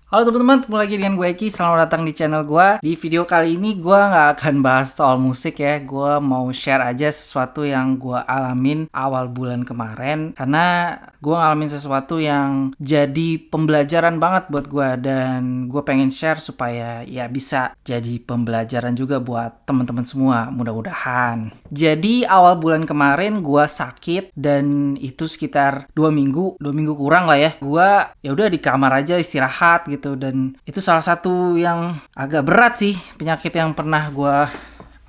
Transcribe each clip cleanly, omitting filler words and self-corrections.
Halo teman-teman, ketemu lagi dengan gue Eki. Selamat datang di channel gue. Di video kali ini gue nggak akan bahas soal musik ya. Gue mau share aja sesuatu yang gue alamin awal bulan kemarin. Karena gue ngalamin sesuatu yang jadi pembelajaran banget buat gue. Dan gue pengen share supaya ya bisa jadi pembelajaran juga buat teman-teman semua. Mudah-mudahan. Jadi awal bulan kemarin gue sakit dan itu sekitar 2 minggu kurang lah ya. Gue ya udah di kamar aja istirahat gitu. Dan itu salah satu yang agak berat sih, penyakit yang pernah gue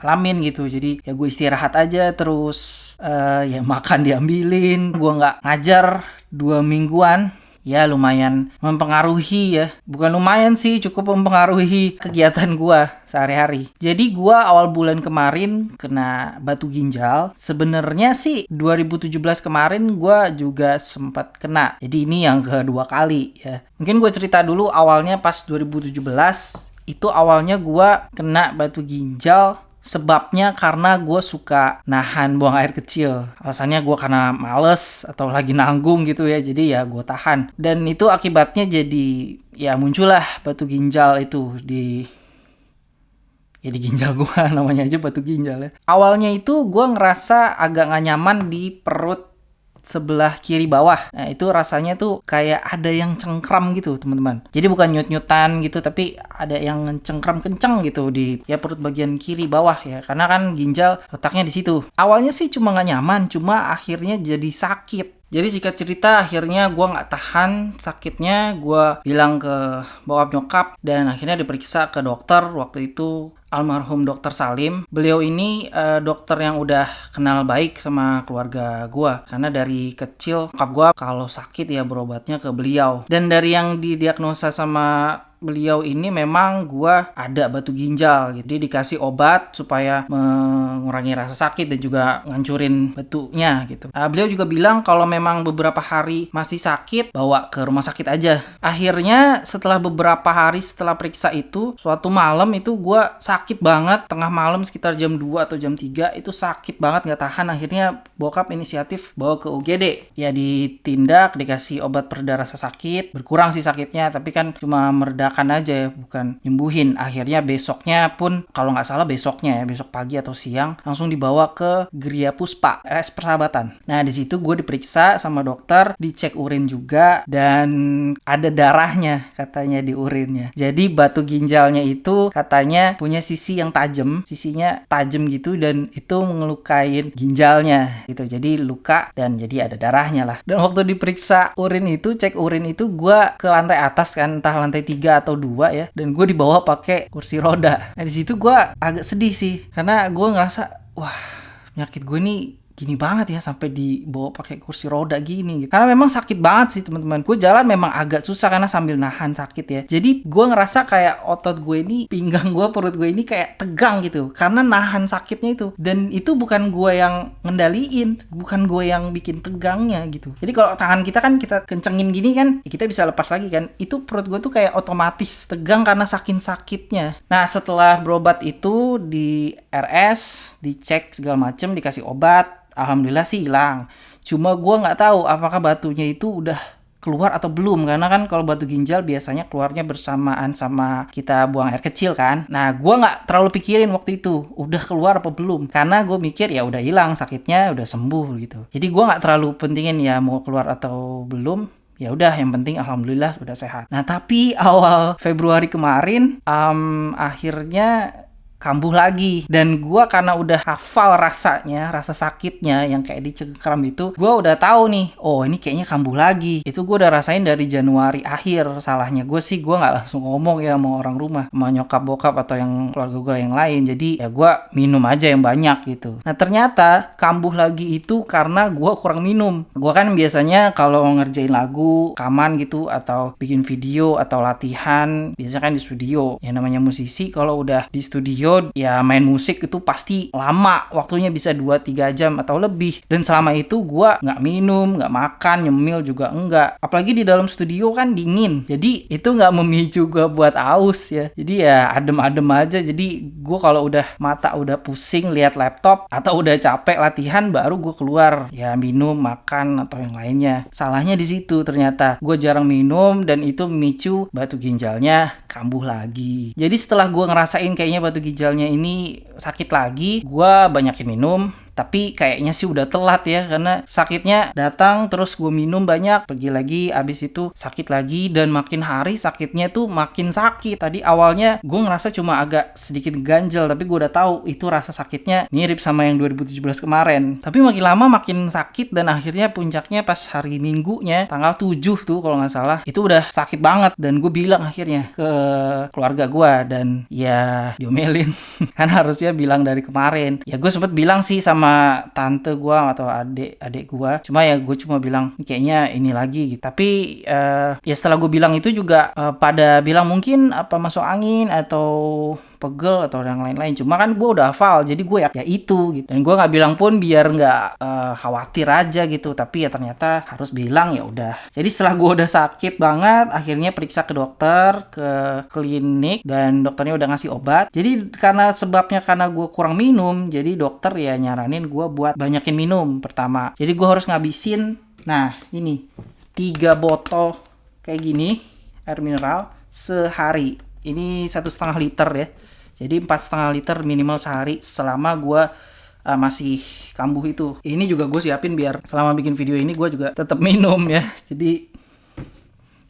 alamin gitu. Jadi ya gue istirahat aja terus ya makan diambilin, gue nggak ngajar 2 mingguan. Ya lumayan mempengaruhi ya. Bukan lumayan sih, cukup mempengaruhi kegiatan gua sehari-hari. Jadi gua awal bulan kemarin kena batu ginjal. Sebenarnya sih 2017 kemarin gua juga sempat kena. Jadi ini yang kedua kali ya. Mungkin gue cerita dulu awalnya pas 2017. Itu awalnya gua kena batu ginjal. Sebabnya karena gue suka nahan buang air kecil. Alasannya gue karena males atau lagi nanggung gitu ya. Jadi ya gue tahan. Dan itu akibatnya jadi ya muncullah batu ginjal itu di ginjal gue. Namanya aja batu ginjal ya. Awalnya itu gue ngerasa agak gak nyaman di perut sebelah kiri bawah. Nah itu rasanya tuh kayak ada yang cengkram gitu teman-teman. Jadi bukan nyut-nyutan gitu, tapi ada yang cengkram kenceng gitu di ya perut bagian kiri bawah ya. Karena kan ginjal letaknya di situ. Awalnya sih cuma nggak nyaman, cuma akhirnya jadi sakit. Jadi singkat cerita akhirnya gue nggak tahan sakitnya, gue bilang ke bokap nyokap dan akhirnya diperiksa ke dokter. Waktu itu almarhum dokter Salim. Beliau ini dokter yang udah kenal baik sama keluarga gue. Karena dari kecil nyokap gue kalau sakit ya berobatnya ke beliau. Dan dari yang didiagnosa sama beliau ini memang gua ada batu ginjal gitu. Jadi dikasih obat supaya mengurangi rasa sakit dan juga ngancurin batunya gitu. Beliau juga bilang kalau memang beberapa hari masih sakit, bawa ke rumah sakit aja. Akhirnya setelah beberapa hari setelah periksa itu, suatu malam itu gua sakit banget, tengah malam sekitar jam 2 atau jam 3 itu sakit banget gak tahan. Akhirnya bokap inisiatif bawa ke UGD. Ya ditindak, dikasih obat pereda rasa sakit, berkurang sih sakitnya, tapi kan cuma meredakan aja ya, bukan nyembuhin. Akhirnya besoknya pun, kalau nggak salah besoknya ya, besok pagi atau siang, langsung dibawa ke Gria Puspa, RS Persahabatan. Nah di situ gue diperiksa sama dokter, dicek urin juga, dan ada darahnya katanya di urinnya. Jadi batu ginjalnya itu katanya punya sisi yang tajam, sisinya tajam gitu, dan itu ngelukain ginjalnya gitu. Jadi luka dan jadi ada darahnya lah. Dan waktu diperiksa urin itu, cek urin itu, gue ke lantai atas kan, entah lantai 3 atau 2 ya, dan gue dibawa pakai kursi roda. Nah di situ gue agak sedih sih, karena gue ngerasa wah penyakit gue nih gini banget ya sampai dibawa pakai kursi roda gini gitu. Karena memang sakit banget sih teman-teman. Gue jalan memang agak susah karena sambil nahan sakit ya. Jadi gue ngerasa kayak otot gue ini, pinggang gue, perut gue ini kayak tegang gitu karena nahan sakitnya itu. Dan itu bukan gue yang ngendaliin, bukan gue yang bikin tegangnya gitu. Jadi kalau tangan kita kan kita kencengin gini kan, ya kita bisa lepas lagi kan. Itu perut gue tuh kayak otomatis tegang karena saking sakitnya. Nah setelah berobat itu di RS, dicek segala macem, dikasih obat. Alhamdulillah sih hilang. Cuma gue nggak tahu apakah batunya itu udah keluar atau belum, karena kan kalau batu ginjal biasanya keluarnya bersamaan sama kita buang air kecil kan. Nah gue nggak terlalu pikirin waktu itu udah keluar apa belum, karena gue mikir ya udah hilang sakitnya, udah sembuh gitu. Jadi gue nggak terlalu pentingin ya mau keluar atau belum. Ya udah, yang penting alhamdulillah udah sehat. Nah tapi awal Februari kemarin akhirnya kambuh lagi. Dan gue karena udah hafal rasanya, rasa sakitnya yang kayak dicengkram itu, gue udah tahu nih, oh ini kayaknya kambuh lagi. Itu gue udah rasain dari Januari akhir. Salahnya gue sih gue nggak langsung ngomong ya sama orang rumah, sama nyokap bokap atau yang keluarga gue yang lain. Jadi ya gue minum aja yang banyak gitu. Nah ternyata kambuh lagi itu karena gue kurang minum. Gue kan biasanya kalau ngerjain lagu, rekaman gitu, atau bikin video atau latihan, biasanya kan di studio. Ya namanya musisi kalau udah di studio studio ya main musik itu pasti lama, waktunya bisa 2-3 jam atau lebih. Dan selama itu gue nggak minum, nggak makan, nyemil juga enggak. Apalagi di dalam studio kan dingin, jadi itu nggak memicu gue buat aus ya. Jadi ya adem-adem aja. Jadi gue kalau udah mata udah pusing lihat laptop atau udah capek latihan, baru gue keluar ya minum, makan atau yang lainnya. Salahnya di situ ternyata gue jarang minum dan itu memicu batu ginjalnya kambuh lagi. Jadi setelah gue ngerasain kayaknya batu ginjalnya ini sakit lagi, gue banyakin minum. Tapi kayaknya sih udah telat ya, karena sakitnya datang terus gue minum banyak, pergi lagi, abis itu sakit lagi, dan makin hari sakitnya tuh makin sakit. Tadi awalnya gue ngerasa cuma agak sedikit ganjel, tapi gue udah tahu itu rasa sakitnya mirip sama yang 2017 kemarin. Tapi makin lama makin sakit, dan akhirnya puncaknya pas hari Minggunya tanggal 7 tuh kalau nggak salah, itu udah sakit banget. Dan gue bilang akhirnya ke keluarga gue, dan ya diomelin kan harusnya bilang dari kemarin. Ya gue sempet bilang sih sama tante gue atau adik gue, cuma ya gue cuma bilang kayaknya ini lagi gitu. Tapi ya setelah gue bilang itu juga pada bilang mungkin apa masuk angin atau pegel atau yang lain-lain. Cuma kan gue udah hafal, jadi gue ya itu gitu. Dan gue nggak bilang pun biar nggak khawatir aja gitu. Tapi ya ternyata harus bilang, ya udah. Jadi setelah gue udah sakit banget, akhirnya periksa ke dokter, ke klinik, dan dokternya udah ngasih obat. Jadi karena gue kurang minum, jadi dokter ya nyaranin gue buat banyakin minum pertama. Jadi gue harus ngabisin, nah ini 3 botol kayak gini air mineral sehari. Ini 1,5 liter ya. Jadi 4,5 liter minimal sehari selama gue masih kambuh itu. Ini juga gue siapin biar selama bikin video ini gue juga tetap minum ya. Jadi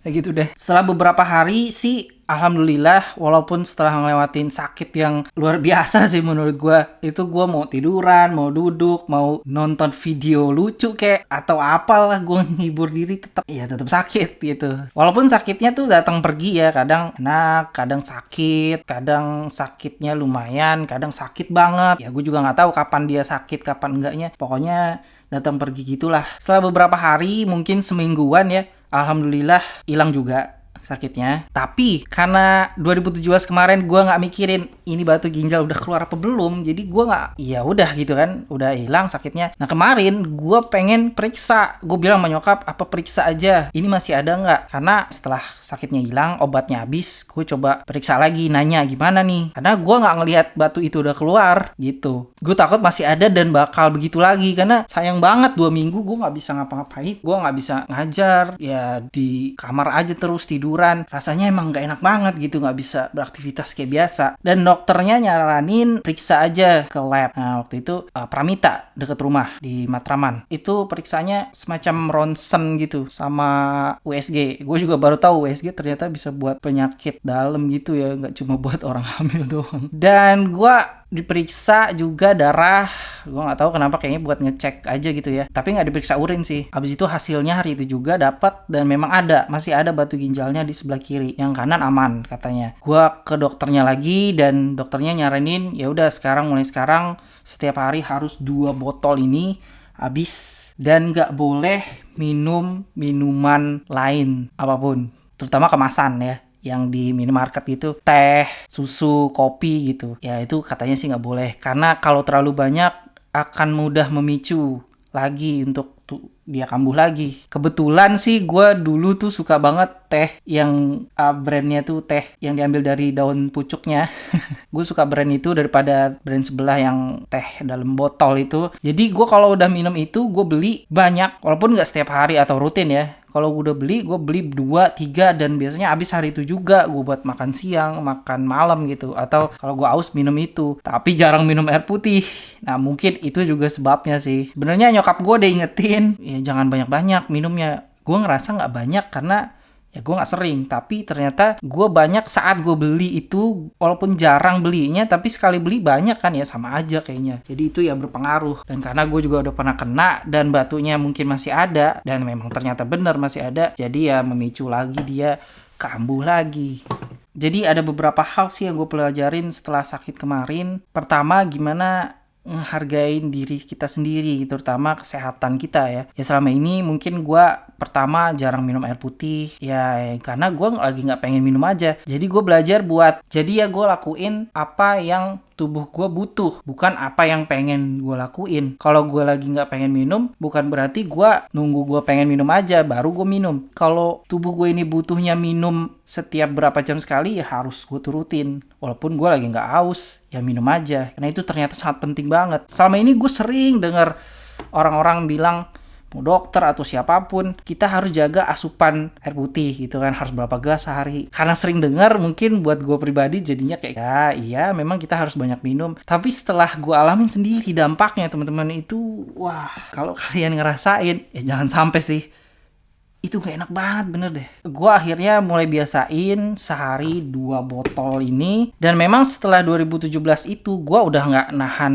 kayak gitu deh. Setelah beberapa hari sih alhamdulillah, walaupun setelah ngelewatin sakit yang luar biasa sih menurut gue, itu gue mau tiduran, mau duduk, mau nonton video lucu kayak atau apalah, gue ngibur diri tetap sakit gitu. Walaupun sakitnya tuh datang pergi ya, kadang enak, kadang sakit, kadang sakitnya lumayan, kadang sakit banget. Ya gue juga nggak tahu kapan dia sakit, kapan enggaknya. Pokoknya datang pergi gitulah. Setelah beberapa hari, mungkin semingguan ya, alhamdulillah hilang juga sakitnya. Tapi karena 2017 kemarin gue nggak mikirin ini batu ginjal udah keluar apa belum, jadi gue nggak, ya udah gitu kan, udah hilang sakitnya. Nah kemarin gue pengen periksa, gue bilang sama nyokap, apa periksa aja ini masih ada nggak, karena setelah sakitnya hilang, obatnya habis, gue coba periksa lagi, nanya gimana nih, karena gue nggak ngelihat batu itu udah keluar gitu. Gue takut masih ada dan bakal begitu lagi, karena sayang banget 2 minggu gue nggak bisa ngapa-ngapain, gue nggak bisa ngajar, ya di kamar aja terus tiduran. Rasanya emang nggak enak banget gitu, nggak bisa beraktivitas kayak biasa. Dan dokternya nyaranin periksa aja ke lab. Nah waktu itu Pramita deket rumah di Matraman. Itu periksanya semacam ronsen gitu sama USG. Gue juga baru tahu USG ternyata bisa buat penyakit dalam gitu ya, nggak cuma buat orang hamil doang. Dan gue diperiksa juga darah, gue nggak tahu kenapa, kayaknya buat ngecek aja gitu ya, tapi nggak diperiksa urin sih. Habis itu hasilnya hari itu juga dapat, dan memang masih ada batu ginjalnya di sebelah kiri, yang kanan aman katanya. Gue ke dokternya lagi, dan dokternya nyaranin ya udah mulai sekarang setiap hari harus 2 botol ini habis, dan nggak boleh minum minuman lain apapun, terutama kemasan ya, yang di minimarket gitu, teh, susu, kopi gitu. Ya itu katanya sih nggak boleh, karena kalau terlalu banyak akan mudah memicu lagi untuk dia kambuh lagi. Kebetulan sih gue dulu tuh suka banget teh yang brandnya tuh teh yang diambil dari daun pucuknya. Gue suka brand itu daripada brand sebelah yang teh dalam botol itu. Jadi gue kalau udah minum itu gue beli banyak, walaupun nggak setiap hari atau rutin ya. Kalau gue beli 2, 3, dan biasanya habis hari itu juga gue buat makan siang, makan malam gitu. Atau kalau gue haus minum itu. Tapi jarang minum air putih. Nah mungkin itu juga sebabnya sih. Sebenarnya nyokap gue udah ingetin, ya jangan banyak-banyak minumnya. Gue ngerasa nggak banyak karena ya gue nggak sering, tapi ternyata gue banyak saat gue beli itu, walaupun jarang belinya, tapi sekali beli banyak kan, ya sama aja kayaknya. Jadi itu ya berpengaruh. Dan karena gue juga udah pernah kena, dan batunya mungkin masih ada, dan memang ternyata benar masih ada, jadi ya memicu lagi dia kambuh lagi. Jadi ada beberapa hal sih yang gue pelajarin setelah sakit kemarin. Pertama, gimana ngehargain diri kita sendiri, terutama kesehatan kita ya. Ya selama ini mungkin gue pertama jarang minum air putih ya, karena gue lagi nggak pengen minum aja. Jadi gue belajar gue lakuin apa yang tubuh gue butuh, bukan apa yang pengen gue lakuin. Kalau gue lagi nggak pengen minum, bukan berarti gue nunggu gue pengen minum aja baru gue minum. Kalau tubuh gue ini butuhnya minum setiap berapa jam sekali, ya harus gue turutin. Walaupun gue lagi nggak haus, ya minum aja. Karena itu ternyata sangat penting banget. Selama ini gue sering dengar orang-orang bilang, mau dokter atau siapapun, kita harus jaga asupan air putih gitu kan, harus berapa gelas sehari. Karena sering dengar, mungkin buat gue pribadi jadinya kayak, ya iya memang kita harus banyak minum. Tapi setelah gue alamin sendiri dampaknya teman-teman itu, wah, kalau kalian ngerasain, ya jangan sampai sih. Itu gak enak banget bener deh. Gue akhirnya mulai biasain sehari 2 botol ini. Dan memang setelah 2017 itu gue udah gak nahan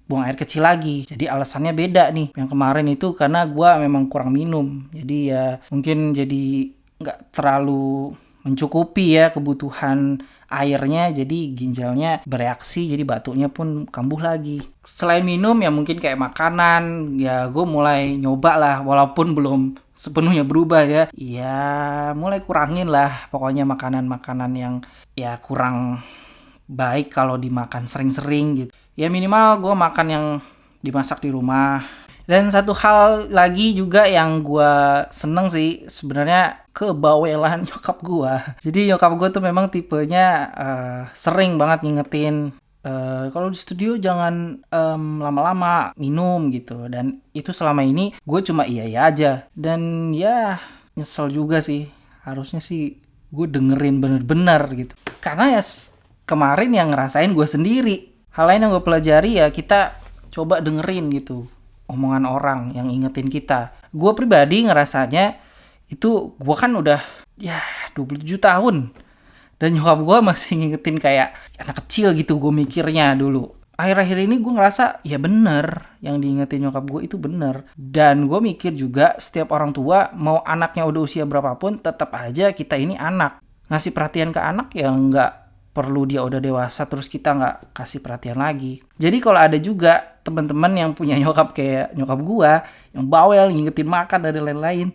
buang air kecil lagi. Jadi alasannya beda nih. Yang kemarin itu karena gue memang kurang minum. Jadi ya mungkin jadi gak terlalu mencukupi ya kebutuhan airnya. Jadi ginjalnya bereaksi, jadi batuknya pun kambuh lagi. Selain minum ya mungkin kayak makanan. Ya gue mulai nyoba lah, walaupun belum sepenuhnya berubah ya. Ya mulai kurangin lah pokoknya makanan-makanan yang ya kurang baik kalau dimakan sering-sering gitu. Ya minimal gue makan yang dimasak di rumah. Dan satu hal lagi juga yang gue seneng sih sebenarnya, kebawelan nyokap gue. Jadi nyokap gue tuh memang tipenya sering banget ngingetin, kalau di studio jangan lama-lama minum gitu. Dan itu selama ini gue cuma iya aja. Dan ya nyesel juga sih. Harusnya sih gue dengerin bener-bener gitu. Karena ya kemarin yang ngerasain gue sendiri. Hal lain yang gue pelajari ya kita coba dengerin gitu omongan orang yang ingetin kita. Gue pribadi ngerasanya itu gue kan udah ya 27 tahun. Dan nyokap gue masih ngingetin kayak anak kecil gitu gue mikirnya dulu. Akhir-akhir ini gue ngerasa ya bener yang diingetin nyokap gue itu bener. Dan gue mikir juga setiap orang tua mau anaknya udah usia berapapun tetap aja kita ini anak. Ngasih perhatian ke anak ya nggak perlu dia udah dewasa terus kita nggak kasih perhatian lagi. Jadi kalau ada juga teman-teman yang punya nyokap kayak nyokap gua yang bawel, ngingetin makan dan lain-lain,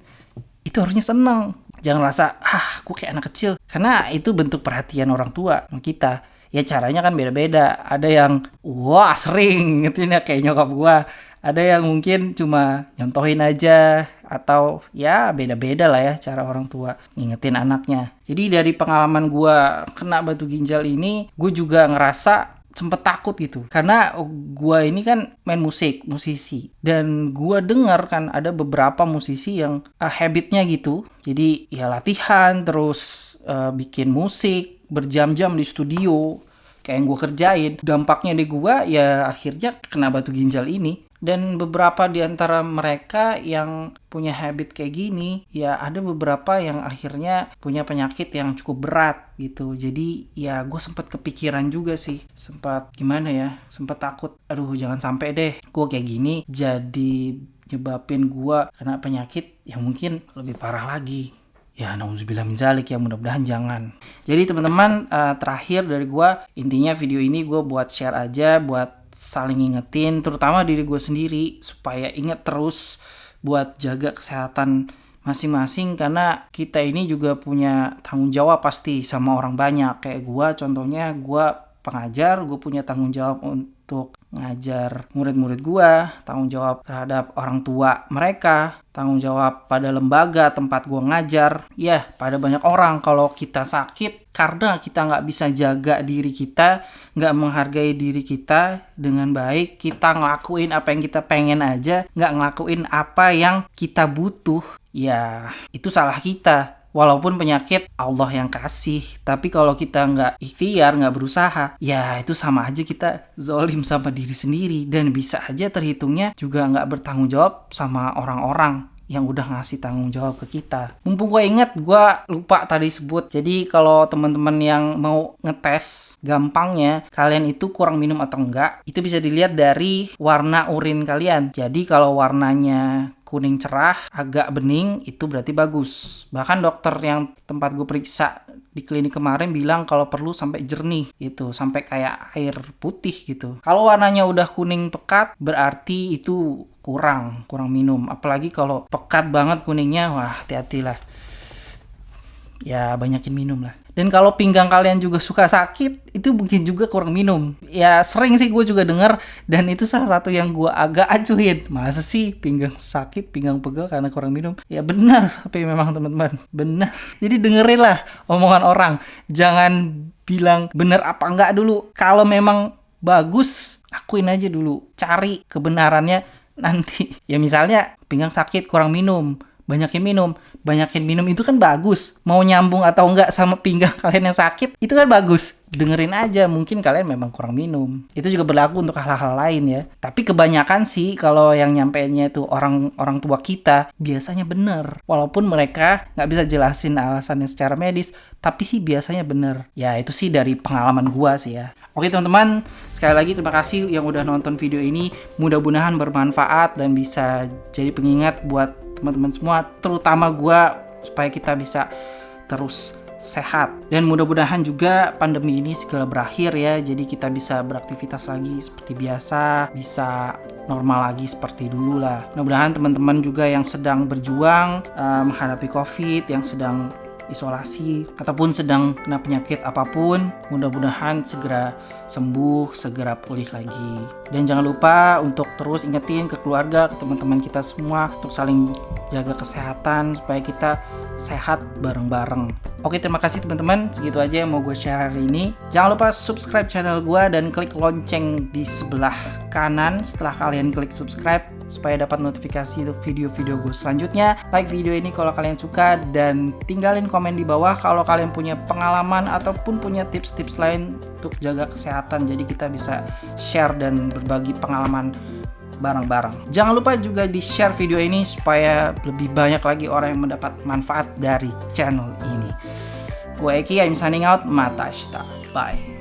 itu harusnya seneng. Jangan rasa gua kayak anak kecil, karena itu bentuk perhatian orang tua sama kita. Ya caranya kan beda-beda. Ada yang wah sering ngingetinnya kayak nyokap gua, ada yang mungkin cuma nyontohin aja, atau ya beda-beda lah ya cara orang tua ngingetin anaknya. Jadi dari pengalaman gue kena batu ginjal ini, gue juga ngerasa sempet takut gitu. Karena gue ini kan main musisi. Dan gue dengar kan ada beberapa musisi yang habitnya gitu. Jadi ya latihan, terus bikin musik, berjam-jam di studio, kayak yang gue kerjain. Dampaknya di gue ya akhirnya kena batu ginjal ini. Dan beberapa di antara mereka yang punya habit kayak gini, ya ada beberapa yang akhirnya punya penyakit yang cukup berat gitu. Jadi ya gue sempat kepikiran juga sih, sempat gimana ya, sempat takut, aduh jangan sampai deh gue kayak gini jadi nyebabin gue kena penyakit yang mungkin lebih parah lagi. Ya nauzubillah min zalik, ya mudah-mudahan jangan. Jadi teman-teman, terakhir dari gue, intinya video ini gue buat share aja, buat saling ingetin, terutama diri gue sendiri, supaya inget terus buat jaga kesehatan masing-masing. Karena kita ini juga punya tanggung jawab pasti sama orang banyak. Kayak gue contohnya, gue pengajar, gue punya tanggung jawab untuk ngajar murid-murid gue, tanggung jawab terhadap orang tua mereka, tanggung jawab pada lembaga tempat gue ngajar. Ya, pada banyak orang kalau kita sakit karena kita nggak bisa jaga diri kita, nggak menghargai diri kita dengan baik, kita ngelakuin apa yang kita pengen aja, nggak ngelakuin apa yang kita butuh, ya itu salah kita. Walaupun penyakit Allah yang kasih, tapi kalau kita nggak ikhtiar, nggak berusaha, ya itu sama aja kita zolim sama diri sendiri. Dan bisa aja terhitungnya juga nggak bertanggung jawab sama orang-orang yang udah ngasih tanggung jawab ke kita. Mumpung gue inget, gue lupa tadi sebut. Jadi kalau teman-teman yang mau ngetes gampangnya kalian itu kurang minum atau enggak, itu bisa dilihat dari warna urin kalian. Jadi kalau warnanya kuning cerah, agak bening, itu berarti bagus. Bahkan dokter yang tempat gue periksa di klinik kemarin bilang kalau perlu sampai jernih gitu, sampai kayak air putih gitu. Kalau warnanya udah kuning pekat, berarti itu kurang minum. Apalagi kalau pekat banget kuningnya, wah hati-hatilah. ya banyakin minum lah. Dan kalau pinggang kalian juga suka sakit, itu mungkin juga kurang minum. Ya sering sih gue juga denger, dan itu salah satu yang gue agak acuhin. Masa sih pinggang sakit, pinggang pegel karena kurang minum? Ya benar, tapi memang teman-teman, benar. Jadi dengerin lah omongan orang. Jangan bilang bener apa enggak dulu. Kalau memang bagus, lakuin aja dulu. Cari kebenarannya nanti. Ya misalnya pinggang sakit, kurang minum. Banyakin minum itu kan bagus. Mau nyambung atau enggak sama pinggang kalian yang sakit, itu kan bagus. Dengerin aja, mungkin kalian memang kurang minum. Itu juga berlaku untuk hal-hal lain ya. Tapi kebanyakan sih kalau yang nyampeinnya itu orang tua kita, biasanya bener. Walaupun mereka nggak bisa jelasin alasannya secara medis, tapi sih biasanya bener. Ya itu sih dari pengalaman gua sih ya. Oke teman-teman, sekali lagi terima kasih yang udah nonton video ini. Mudah-mudahan bermanfaat dan bisa jadi pengingat buat teman-teman semua, terutama gue, supaya kita bisa terus sehat. Dan mudah-mudahan juga pandemi ini segera berakhir ya, jadi kita bisa beraktivitas lagi seperti biasa, bisa normal lagi seperti dulu lah. Mudah-mudahan teman-teman juga yang sedang berjuang menghadapi COVID, yang sedang isolasi ataupun sedang kena penyakit apapun, mudah-mudahan segera sembuh, segera pulih lagi. Dan jangan lupa untuk terus ingetin ke keluarga, ke teman-teman kita semua untuk saling jaga kesehatan supaya kita sehat bareng-bareng. Oke, terima kasih teman-teman. Segitu aja yang mau gue share hari ini. Jangan lupa subscribe channel gue dan klik lonceng di sebelah kanan setelah kalian klik subscribe supaya dapat notifikasi video-video gue selanjutnya. Like video ini kalau kalian suka dan tinggalin komen di bawah kalau kalian punya pengalaman ataupun punya tips-tips lain untuk jaga kesehatan. Jadi kita bisa share dan berbagi pengalaman bareng-bareng. Jangan lupa juga di-share video ini supaya lebih banyak lagi orang yang mendapat manfaat dari channel ini. Gue Eki, I'm signing out. Matashita. Bye.